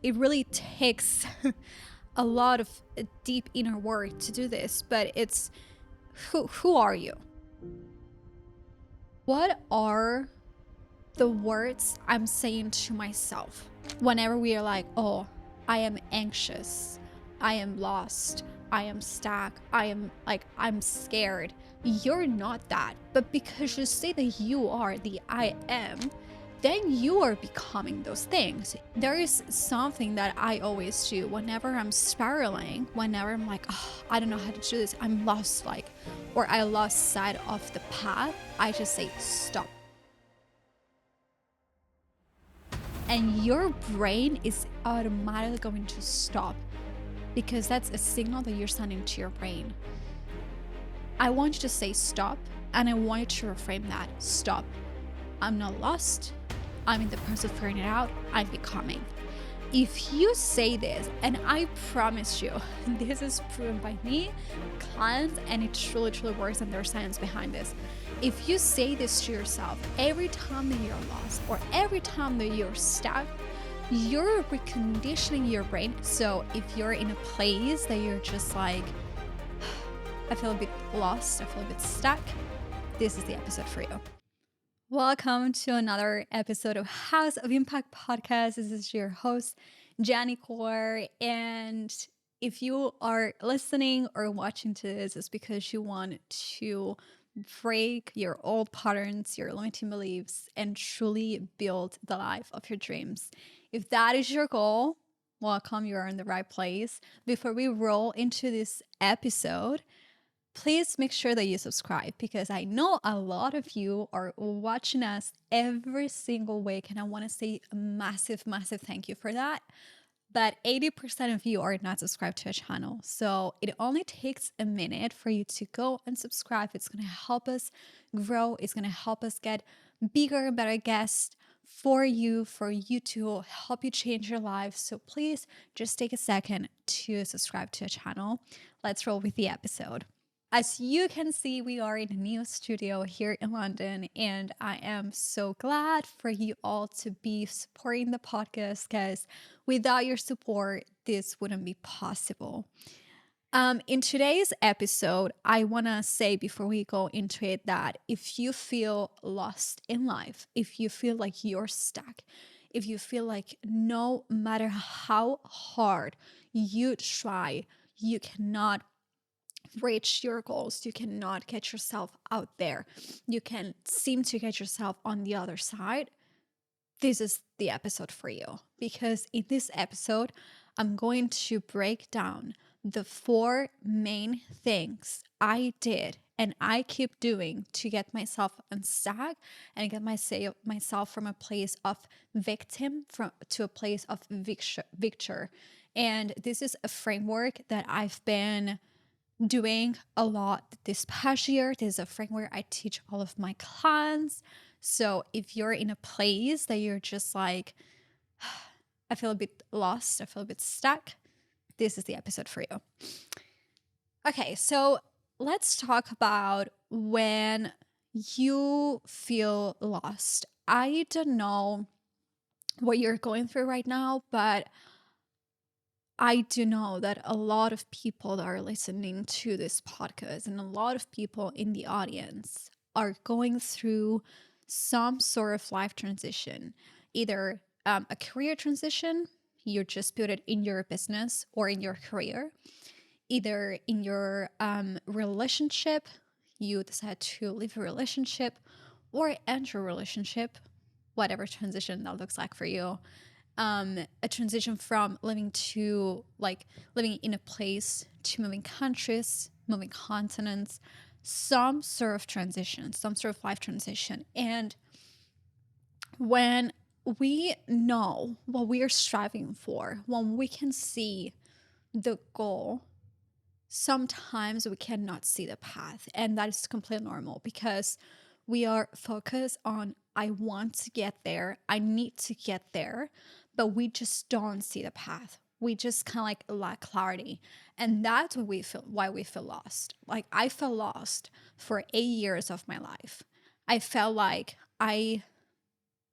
it really takes a lot of deep inner work to do this, but it's who are you? What are the words I'm saying to myself whenever we are like, oh, I am anxious, I am lost, I am stuck, I'm scared. You're not that. But because you say that you are the I am, then you are becoming those things. There is something that I always do whenever I'm spiraling, whenever I'm like, oh, I don't know how to do this, I'm lost, or I lost sight of the path. I just say, stop. And your brain is automatically going to stop, because that's a signal that you're sending to your brain. I want you to say stop, and I want you to reframe that. Stop. I'm not lost. I'm in the process of figuring it out. I'm becoming. If you say this, and I promise you, this is proven by me, clients, and it truly, truly works, and there's science behind this. If you say this to yourself every time that you're lost or every time that you're stuck, you're reconditioning your brain. So if you're in a place that you're just like, I feel a bit lost, I feel a bit stuck, this is the episode for you. Welcome to another episode of House of Impact Podcast. This is your host, Jenny Core. And if you are listening or watching to this, it's because you want to break your old patterns, your limiting beliefs, and truly build the life of your dreams. If that is your goal, welcome, you are in the right place. Before we roll into this episode, please make sure that you subscribe, because I know a lot of you are watching us every single week, and I want to say a massive, massive thank you for that. But 80% of you are not subscribed to a channel. So it only takes a minute for you to go and subscribe. It's going to help us grow. It's going to help us get bigger and better guests for you to help you change your life. So please just take a second to subscribe to a channel. Let's roll with the episode. As you can see, we are in a new studio here in London, and I am so glad for you all to be supporting the podcast, because without your support, this wouldn't be possible. In today's episode, I want to say before we go into it that if you feel lost in life, if you feel like you're stuck, if you feel like no matter how hard you try, you cannot reach your goals, you cannot get yourself out there, you can seem to get yourself on the other side, this is the episode for you. Because in this episode, I'm going to break down the 4 main things I did and I keep doing to get myself unstuck and get myself from a place of victim to a place of victor. And this is a framework that I've been doing a lot this past year. This is a framework I teach all of my clients. So if you're in a place that you're just like, I feel a bit lost, I feel a bit stuck, this is the episode for you. Okay, so let's talk about when you feel lost. I don't know what you're going through right now, but I do know that a lot of people that are listening to this podcast and a lot of people in the audience are going through some sort of life transition, either a career transition, you just put it in your business or in your career, either in your relationship, you decide to leave a relationship or enter a relationship, whatever transition that looks like for you. A transition from living in a place to moving countries, moving continents, some sort of transition, some sort of life transition. And when we know what we are striving for, when we can see the goal, sometimes we cannot see the path. And that is completely normal, because we are focused on, I want to get there, I need to get there, but we just don't see the path. We just kind of like lack clarity. And that's why we feel lost. Like, I felt lost for 8 years of my life. I felt like I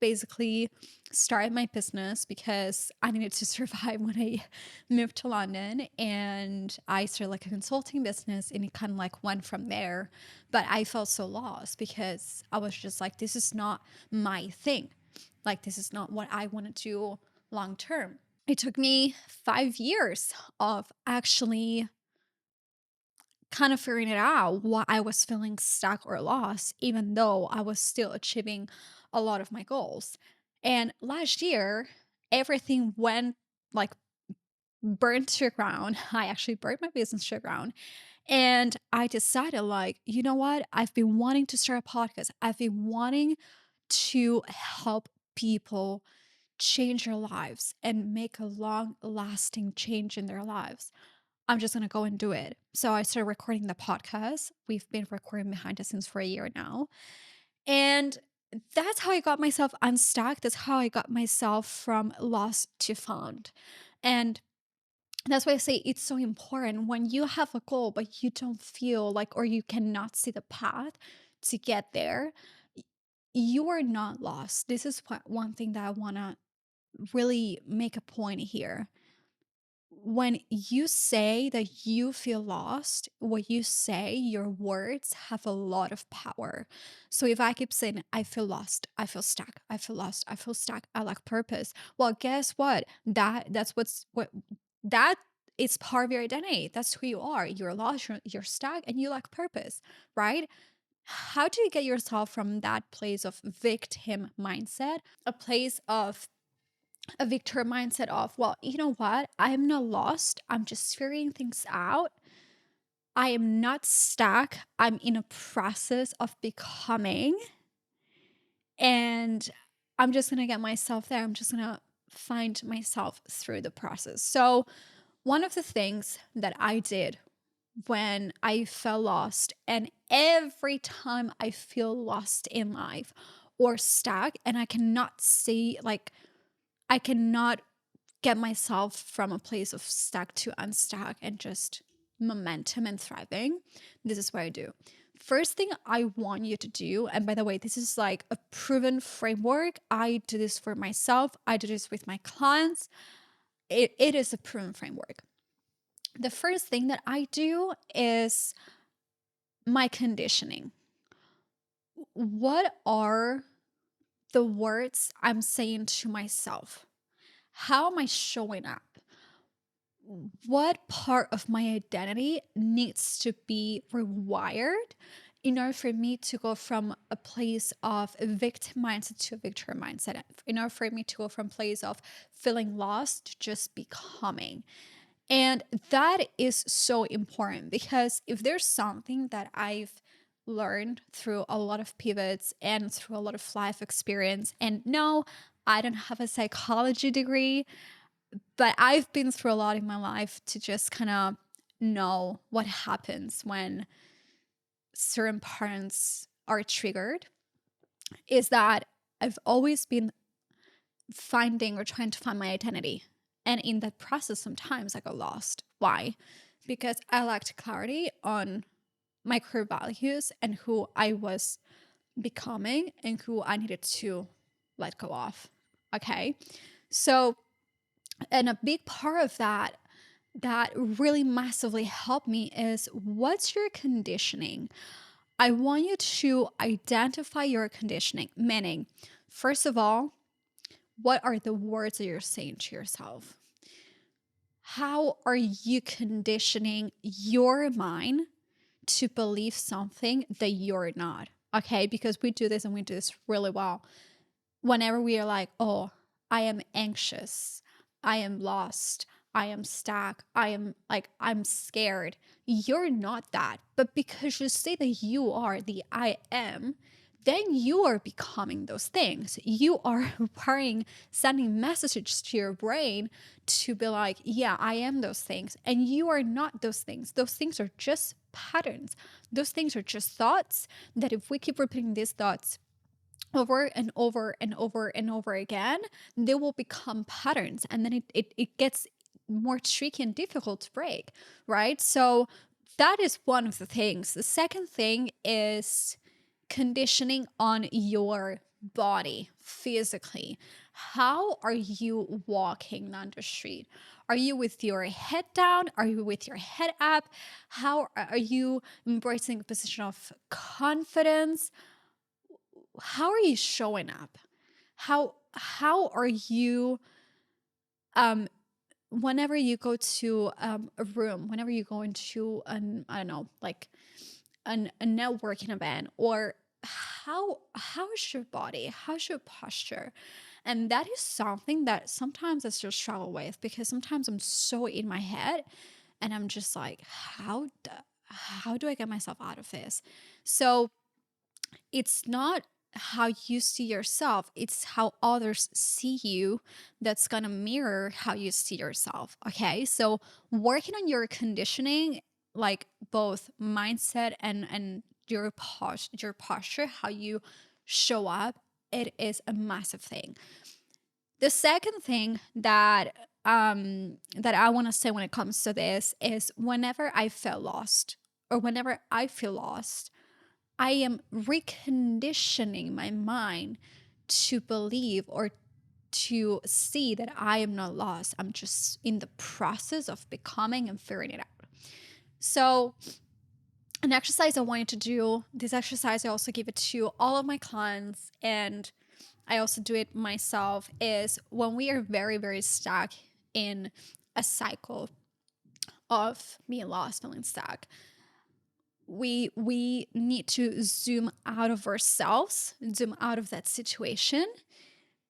basically started my business because I needed to survive when I moved to London, and I started like a consulting business, and it kind of like went from there. But I felt so lost because I was just like, this is not my thing. Like, this is not what I want to do long term. It took me 5 years of actually kind of figuring it out why I was feeling stuck or lost, even though I was still achieving a lot of my goals. And last year, everything went like burned to the ground. I actually burned my business to the ground. And I decided, like, you know what? I've been wanting to start a podcast. I've been wanting to help people change their lives and make a long lasting change in their lives. I'm just going to go and do it. So I started recording the podcast. We've been recording behind the scenes for a year now. And that's how I got myself unstuck. That's how I got myself from lost to found. And that's why I say it's so important when you have a goal, but you don't feel like, or you cannot see the path to get there, you are not lost. This is one thing that I want to really make a point here. When you say that you feel lost, what you say, your words have a lot of power. So if I keep saying, I feel lost, I feel stuck, I feel lost, I feel stuck, I lack purpose. Well, guess what? That's what that is part of your identity. That's who you are. You're lost, you're stuck, and you lack purpose, right? How do you get yourself from that place of victim mindset, a place of a victor mindset of, well, you know what? I'm not lost. I'm just figuring things out. I am not stuck. I'm in a process of becoming. And I'm just going to get myself there. I'm just going to find myself through the process. So, one of the things that I did when I felt lost, and every time I feel lost in life or stuck, and I cannot see, like, I cannot get myself from a place of stuck to unstuck and just momentum and thriving, this is what I do. First thing I want you to do, and by the way, this is like a proven framework. I do this for myself, I do this with my clients. It is a proven framework. The first thing that I do is my conditioning. What are the words I'm saying to myself? How am I showing up? What part of my identity needs to be rewired in order for me to go from a place of a victim mindset to a victor mindset, in order for me to go from a place of feeling lost to just becoming. And that is so important, because if there's something that I've learned through a lot of pivots and through a lot of life experience, and no, I don't have a psychology degree, but I've been through a lot in my life to just kind of know what happens when certain parts are triggered, is that I've always been finding or trying to find my identity. And in that process, sometimes I got lost. Why? Because I lacked clarity on my core values and who I was becoming and who I needed to let go of. Okay. So, and a big part of that really massively helped me is, what's your conditioning? I want you to identify your conditioning, meaning, first of all, what are the words that you're saying to yourself? How are you conditioning your mind to believe something that you're not? Okay, because we do this and we do this really well. Whenever we are like, oh, I am anxious, I am lost, I am stuck, I'm scared. You're not that. But because you say that you are the I am, then you are becoming those things. You are sending messages to your brain to be like, yeah, I am those things. And you are not those things. Those things are just patterns. Those things are just thoughts that if we keep repeating these thoughts over and over and over and over again, they will become patterns. And then it gets more tricky and difficult to break, right? So that is one of the things. The second thing is conditioning on your body physically, how are you walking down the street? Are you with your head down? Are you with your head up? How are you embracing a position of confidence? How are you showing up? How are you whenever you go to a room, whenever you go into an, I don't know, like a networking event, or how's your body, how's your posture? And that is something that sometimes I still struggle with, because sometimes I'm so in my head and I'm just like, how do I get myself out of this? So it's not how you see yourself, it's how others see you that's going to mirror how you see yourself. Okay, so working on your conditioning, like both mindset and your posture, how you show up, it is a massive thing. The second thing that I want to say when it comes to this is, whenever I feel lost, or whenever I feel lost, I am reconditioning my mind to believe, or to see, that I am not lost. I'm just in the process of becoming and figuring it out. So, an exercise I wanted to do, this exercise, I also give it to all of my clients, and I also do it myself, is when we are very, very stuck in a cycle of being lost, feeling stuck, we need to zoom out of ourselves, zoom out of that situation,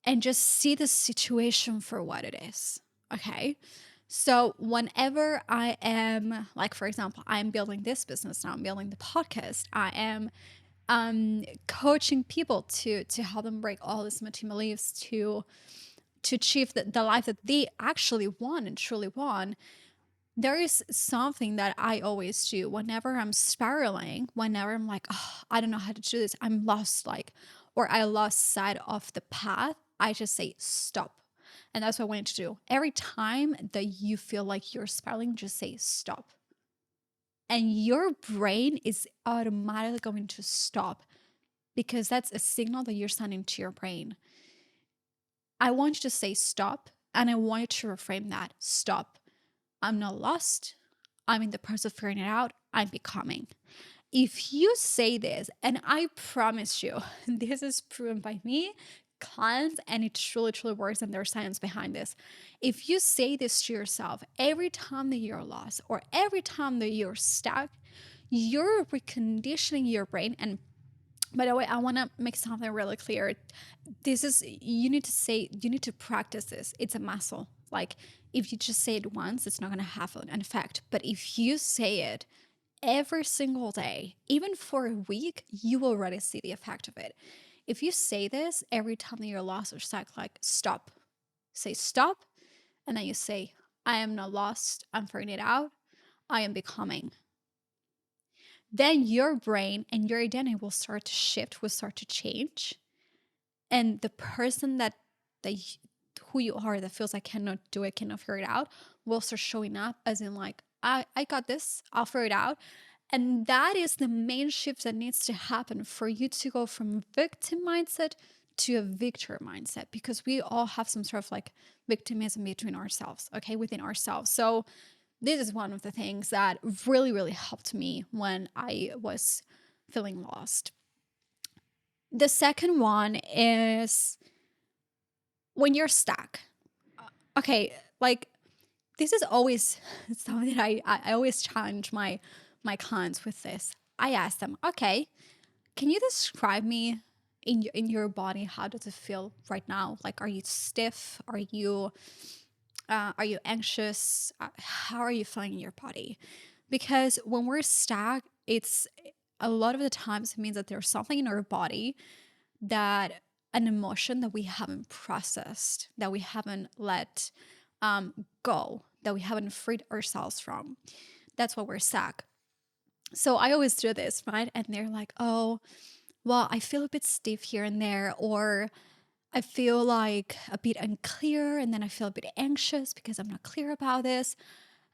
and just see the situation for what it is. Okay. So whenever I am, like, for example, I'm building this business now, I'm building the podcast, I am coaching people to help them break all these limiting beliefs, to achieve the life that they actually want and truly want. There is something that I always do whenever I'm spiraling, whenever I'm like, oh, I don't know how to do this, I'm lost, like, or I lost sight of the path, I just say stop. And that's what I want to do. Every time that you feel like you're spiraling, just say stop. And your brain is automatically going to stop, because that's a signal that you're sending to your brain. I want you to say stop, and I want you to reframe that. Stop. I'm not lost. I'm in the process of figuring it out. I'm becoming. If you say this, and I promise you, this is proven by me, clients, and it truly, truly works, and there's science behind this. If you say this to yourself every time that you're lost, or every time that you're stuck, you're reconditioning your brain. And by the way, I want to make something really clear. You need to practice this. It's a muscle. Like, if you just say it once, it's not going to have an effect. But if you say it every single day, even for a week, you will already see the effect of it. If you say this every time that you're lost or stuck, like, stop, say stop, and then you say, I am not lost, I'm figuring it out, I am becoming. Then your brain and your identity will start to shift, will start to change. And the person who you are that feels like cannot do it, cannot figure it out, will start showing up as in, like, I got this, I'll figure it out. And that is the main shift that needs to happen for you to go from victim mindset to a victor mindset, because we all have some sort of like victimism between ourselves, okay, within ourselves. So this is one of the things that really, really helped me when I was feeling lost. The second one is when you're stuck. Okay, like, this is always something that I always challenge my clients with this. I ask them, okay, can you describe me in your body? How does it feel right now? Like, are you stiff? Are you anxious? How are you feeling in your body? Because when we're stuck, it's a lot of the times it means that there's something in our body, that an emotion that we haven't processed, that we haven't let go, that we haven't freed ourselves from. That's why we're stuck. So I always do this, right? And they're like, oh, well, I feel a bit stiff here and there, or I feel like a bit unclear, and then I feel a bit anxious because I'm not clear about this.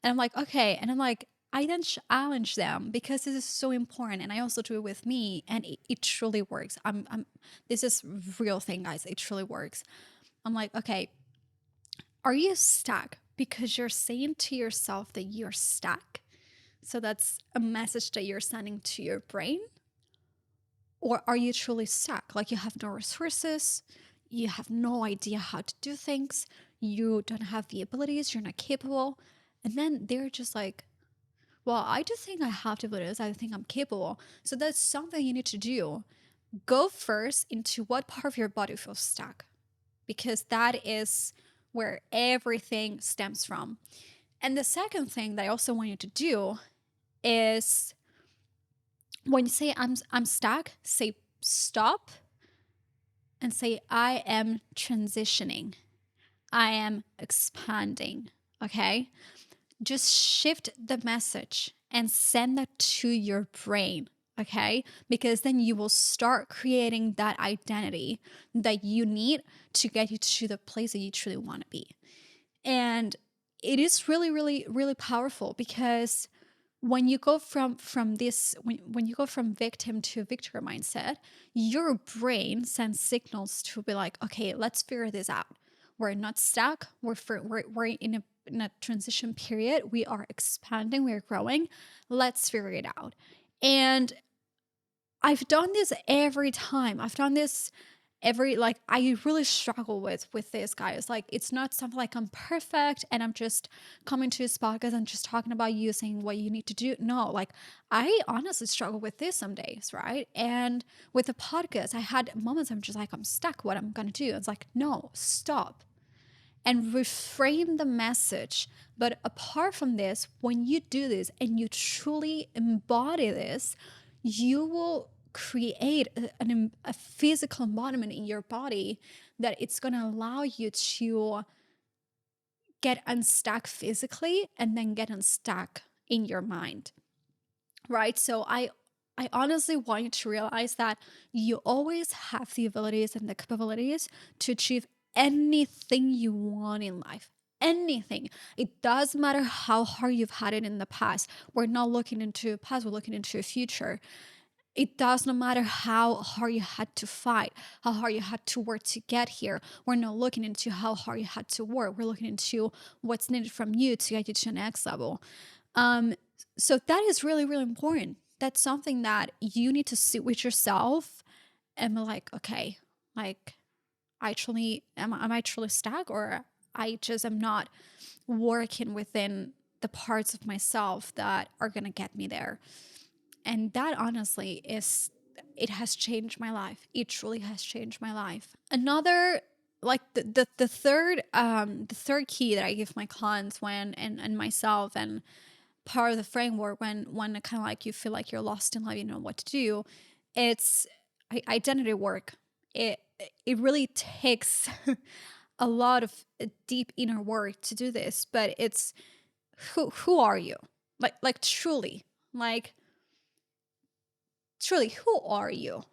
And I'm like, okay. And I'm like, I then challenge them because this is so important, and I also do it with me, and it truly works. This is real thing, guys. It truly works. I'm like, okay, are you stuck because you're saying to yourself that you're stuck? So that's a message that you're sending to your brain. Or are you truly stuck? Like you have no resources, you have no idea how to do things, you don't have the abilities, you're not capable. And then they're just like, well, I do think I have the abilities, I think I'm capable. So that's something you need to do. Go first into what part of your body feels stuck, because that is where everything stems from. And the second thing that I also want you to do is when you say I'm stuck, say stop and say I am transitioning. I am expanding. Okay? Just shift the message and send that to your brain. Okay? Because then you will start creating that identity that you need to get you to the place that you truly want to be. And it is really, really, really powerful, because when you go from this when you go from victim to victor mindset, your brain sends signals to be like, okay, let's figure this out. We're not stuck. We're in a transition period. We are expanding. We're growing. Let's figure it out. And I've done this every time. I've done this like I really struggle with this, guys. Like it's not something like I'm perfect and I'm just coming to this podcast and just talking about you, saying what you need to do. No, like I honestly struggle with this some days, right? And with the podcast, I had moments I'm just like, I'm stuck, what I'm gonna do. It's like, no, stop and reframe the message. But apart from this, when you do this and you truly embody this, you will create a physical embodiment in your body that it's going to allow you to get unstuck physically and then get unstuck in your mind, right? So I honestly want you to realize that you always have the abilities and the capabilities to achieve anything you want in life. Anything. It doesn't matter how hard you've had it in the past. We're not looking into the past, we're looking into the future. It does not matter how hard you had to fight, how hard you had to work to get here. We're not looking into how hard you had to work. We're looking into what's needed from you to get you to the next level. So that is really, really important. That's something that you need to sit with yourself and be like, okay, like am I truly stuck, or I just am not working within the parts of myself that are gonna get me there. And that honestly it has changed my life. It truly has changed my life. Another, like the third key that I give my clients and myself, and part of the framework when kind of like you feel like you're lost in life, you know what to do, it's identity work. It really takes a lot of deep inner work to do this, but it's who are you? Like truly, who are you?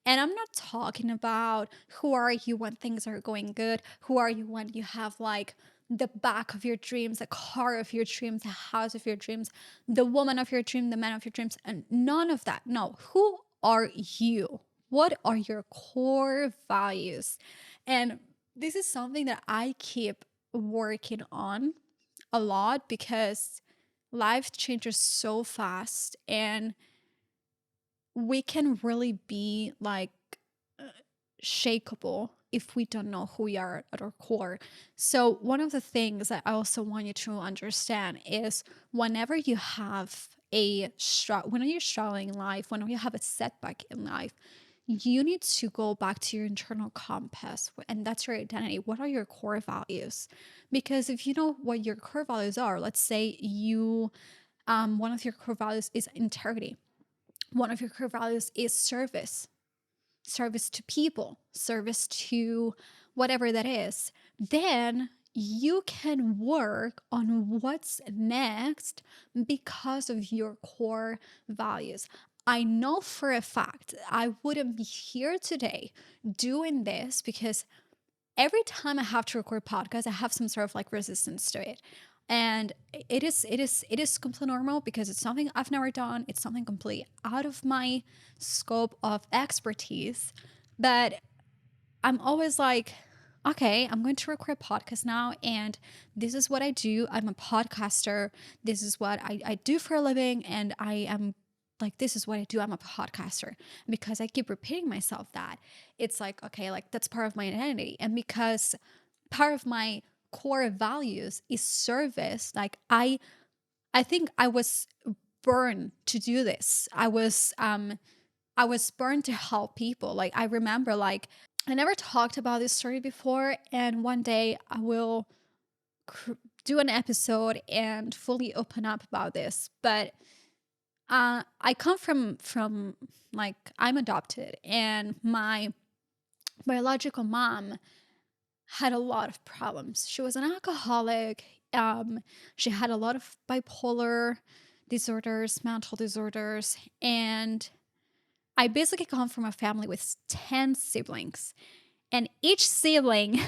And I'm not talking about who are you when things are going good, who are you when you have like the back of your dreams, the car of your dreams, the house of your dreams, the woman of your dream, the man of your dreams, and none of that. No, who are you? What are your core values? And this is something that I keep working on a lot, because life changes so fast, and we can really be like shakable if we don't know who we are at our core. So one of the things that I also want you to understand is whenever you have when you're struggling in life, whenever you have a setback in life, you need to go back to your internal compass, and that's your identity. What are your core values? Because if you know what your core values are, let's say one of your core values is integrity. One of your core values is service to people, service to whatever that is. Then you can work on what's next because of your core values. I know for a fact I wouldn't be here today doing this, because every time I have to record podcasts, I have some sort of like resistance to it. And it is completely normal because it's something I've never done. It's something completely out of my scope of expertise. But I'm always like, okay, I'm going to record a podcast now, and this is what I do. I'm a podcaster. This is what I do for a living, and I am like, this is what I do. I'm a podcaster. And because I keep repeating myself that, it's like, okay, like that's part of my identity. And because part of my core values is service, like I think I was born to do this. I was born to help people. Like I remember, like I never talked about this story before, and one day I will cr- do an episode and fully open up about this. But I come from like I'm adopted, and my biological mom had a lot of problems. She was an alcoholic. She had a lot of bipolar disorders, mental disorders, and I basically come from a family with 10 siblings, and each sibling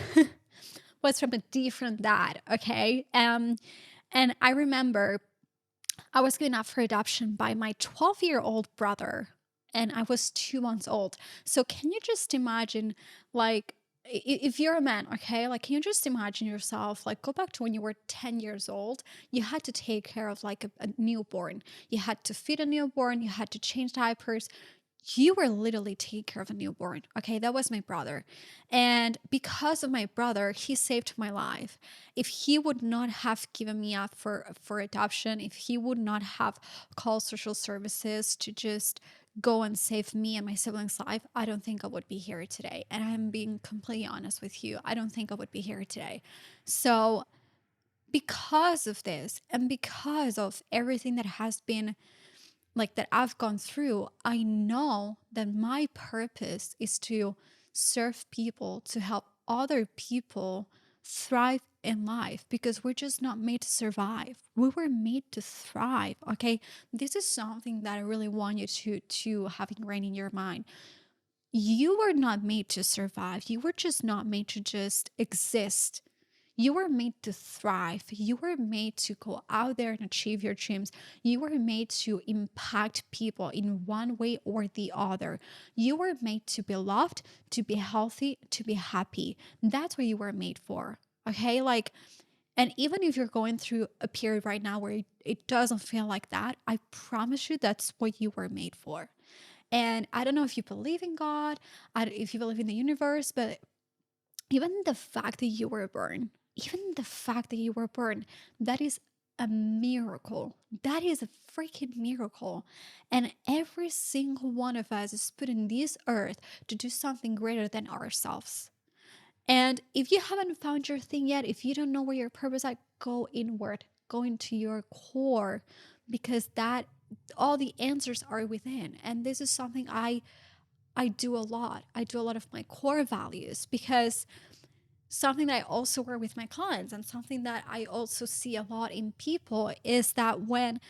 was from a different dad, okay? And I remember I was given up for adoption by my 12-year-old brother, and I was 2 months old. So can you just imagine, like, if you're a man, okay, like, can you just imagine yourself, like, go back to when you were 10 years old? You had to take care of like a newborn. You had to feed a newborn. You had to change diapers. You were literally taking care of a newborn. Okay, that was my brother. And because of my brother, he saved my life. If he would not have given me up for adoption, if he would not have called social services to just go and save me and my siblings' life, I don't think I would be here today. And I'm being completely honest with you. I don't think I would be here today. So because of this, and because of everything that has been like that I've gone through, I know that my purpose is to serve people, to help other people thrive in life, because we're just not made to survive. We were made to thrive. Okay. This is something that I really want you to have ingrained in your mind. You were not made to survive. You were just not made to just exist. You were made to thrive. You were made to go out there and achieve your dreams. You were made to impact people in one way or the other. You were made to be loved, to be healthy, to be happy. That's what you were made for. Okay. Like, and even if you're going through a period right now where it doesn't feel like that, I promise you that's what you were made for. And I don't know if you believe in God, if you believe in the universe, but even the fact that you were born, even the fact that you were born, that is a miracle. That is a freaking miracle. And every single one of us is put in this earth to do something greater than ourselves. And if you haven't found your thing yet, if you don't know where your purpose is, go inward, go into your core, because that all the answers are within. And this is something I do a lot. I do a lot of my core values, because something that I also work with my clients, and something that I also see a lot in people, is that when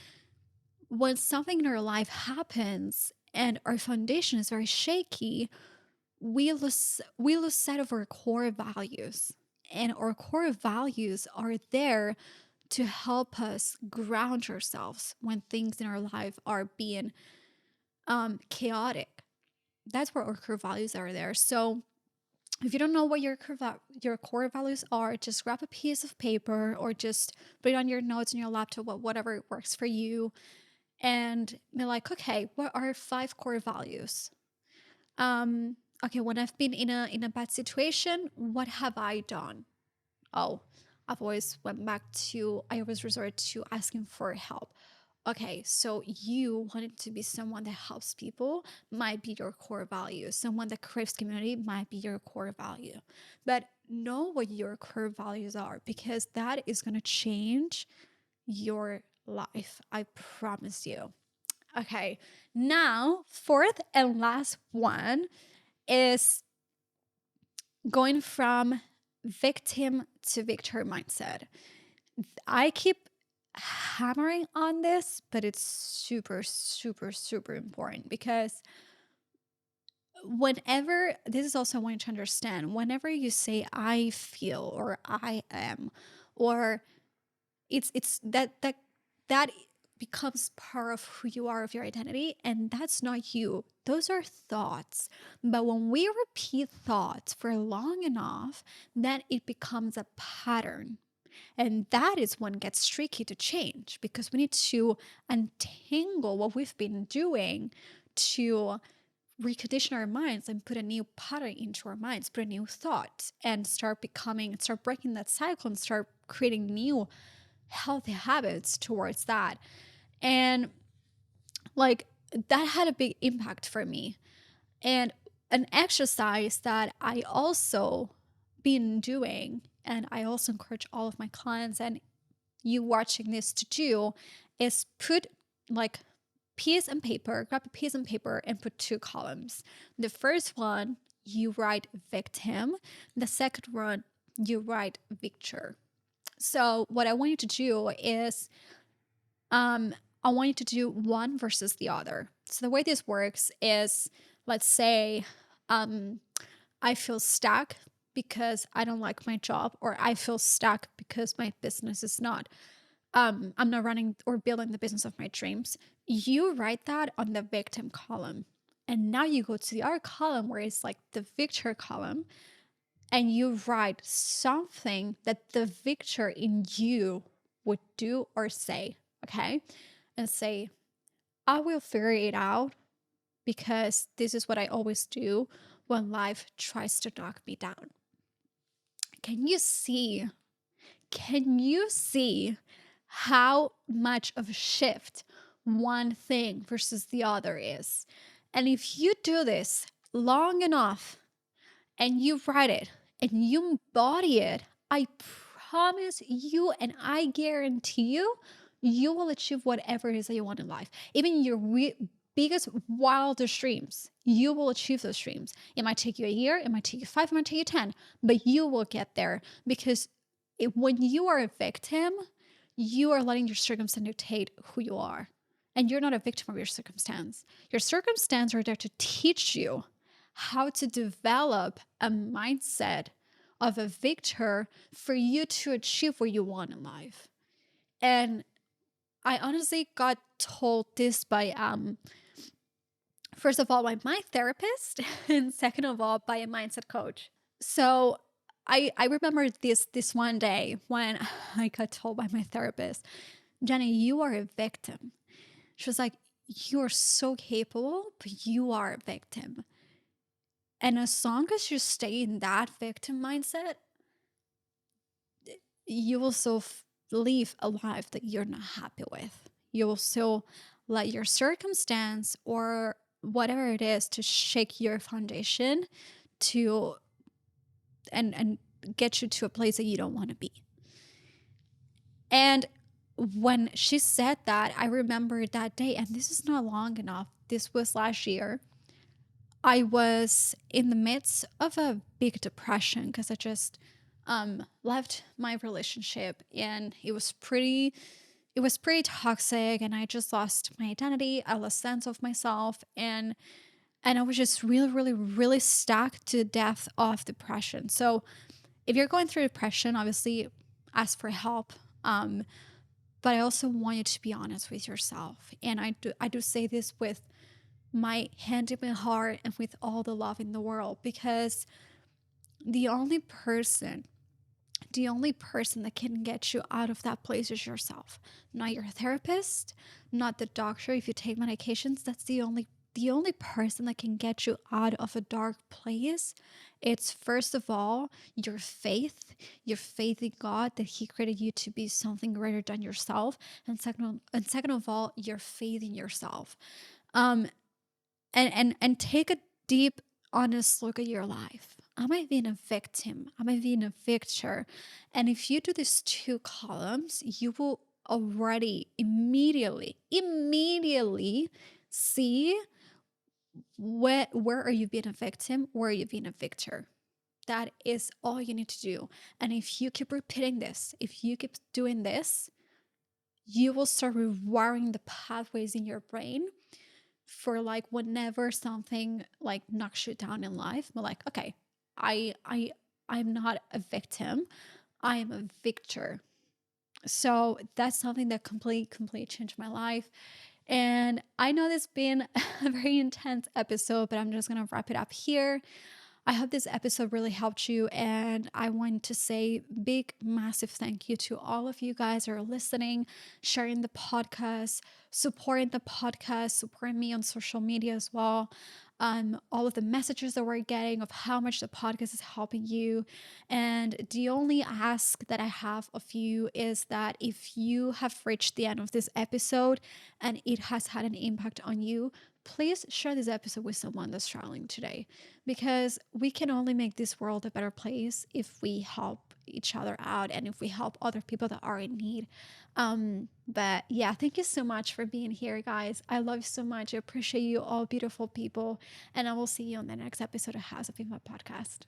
something in our life happens and our foundation is very shaky, we lose sight of our core values. And our core values are there to help us ground ourselves when things in our life are being chaotic. That's where our core values are there. So if you don't know what your core values are, just grab a piece of paper or just put it on your notes on your laptop, whatever works for you, and be like, okay, what are 5 core values? Okay, when I've been in a bad situation, what have I done? Oh, I always resort to asking for help. Okay, so you wanted to be someone that helps people might be your core value. Someone that craves community might be your core value. But know what your core values are, because that is going to change your life. I promise you. Okay, now, fourth and last one is going from victim to victor mindset. I keep hammering on this, but it's super, super, super important, because whenever, this is also I want you to understand, whenever you say I feel or I am, or it's that becomes part of who you are, of your identity, and that's not you. Those are thoughts. But when we repeat thoughts for long enough, then it becomes a pattern. And that is when it gets tricky to change, because we need to untangle what we've been doing to recondition our minds and put a new pattern into our minds, put a new thought, and start breaking that cycle and start creating new healthy habits towards that. And like that had a big impact for me. And an exercise that I also been doing, and I also encourage all of my clients and you watching this to do, is put like grab a piece and paper and put two columns. The first one, you write victim. The second one, you write victor. So what I want you to do is, I want you to do one versus the other. So the way this works is, let's say, I feel stuck because I don't like my job, or I feel stuck because my business is not, I'm not running or building the business of my dreams. You write that on the victim column. And now you go to the other column where it's like the victor column, and you write something that the victor in you would do or say, okay? And say, I will figure it out because this is what I always do when life tries to knock me down. Can you see? Can you see how much of a shift one thing versus the other is? And if you do this long enough and you write it and you embody it, I promise you and I guarantee you, you will achieve whatever it is that you want in life. Even your biggest, wildest dreams, you will achieve those dreams. It might take you a year, it might take you 5, it might take you 10, but you will get there, because when you are a victim, you are letting your circumstance dictate who you are. And you're not a victim of your circumstance. Your circumstance are there to teach you how to develop a mindset of a victor for you to achieve what you want in life. And I honestly got told this by, first of all, by my therapist, and second of all, by a mindset coach. So I remember this one day when I got told by my therapist, Jenny, you are a victim. She was like, you are so capable, but you are a victim. And as long as you stay in that victim mindset, you will still live a life that you're not happy with. You will still let your circumstance or whatever it is to shake your foundation to and get you to a place that you don't want to be. And when she said that, I remember that day, and this is not long enough. This was last year. I was in the midst of a big depression because I just left my relationship, and it was pretty toxic, and I just lost my identity. I lost sense of myself, and I was just really, really, really stuck to the depth of depression. So if you're going through depression, obviously ask for help. But I also want you to be honest with yourself. And I do say this with my hand in my heart and with all the love in the world, because the only person that can get you out of that place is yourself. Not your therapist, not the doctor. If you take medications, that's the only person that can get you out of a dark place. It's first of all your faith in God, that He created you to be something greater than yourself, and second of all, your faith in yourself. And take a deep, honest look at your life. Am I being a victim? Am I being a victor? And if you do these two columns, you will already immediately see where are you being a victim, where are you being a victor. That is all you need to do. And if you keep repeating this, if you keep doing this, you will start rewiring the pathways in your brain for like whenever something like knocks you down in life. But like, okay, I'm not a victim, I am a victor. So that's something that completely changed my life. And I know this has been a very intense episode, but I'm just going to wrap it up here. I hope this episode really helped you. And I want to say big, massive thank you to all of you guys who are listening, sharing the podcast, supporting me on social media as well. All of the messages that we're getting of how much the podcast is helping you. And the only ask that I have of you is that if you have reached the end of this episode and it has had an impact on you, please share this episode with someone that's struggling today, because we can only make this world a better place if we help each other out and if we help other people that are in need. But yeah, thank you so much for being here, guys. I love you so much. I appreciate you all, beautiful people. And I will see you on the next episode of House of Impact Podcast.